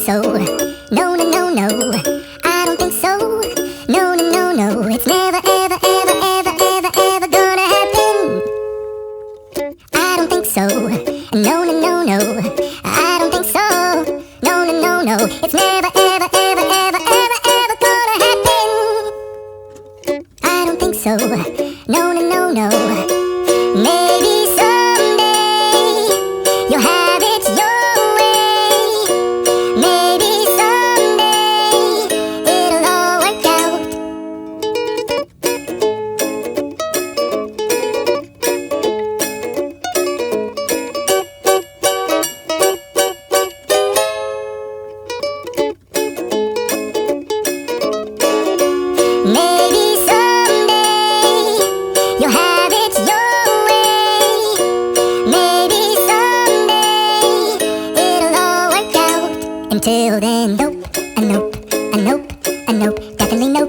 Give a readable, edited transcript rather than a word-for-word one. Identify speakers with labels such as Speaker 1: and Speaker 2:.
Speaker 1: so. No, no, no, no. I don't think so. No, no, no, no. It's never, ever, ever, ever, ever, ever gonna happen. I don't think so. No, no, no, no. I don't think so. No, no, no, no. It's never, ever, ever, ever, ever, ever gonna happen. I don't think so. No, no, no, no. Maybe someday you'll have it your way. Maybe someday it'll all work out. Maybe someday you'll have it your way. Maybe someday it'll all work out. Until then, nope, a nope, a nope, a nope. Definitely no.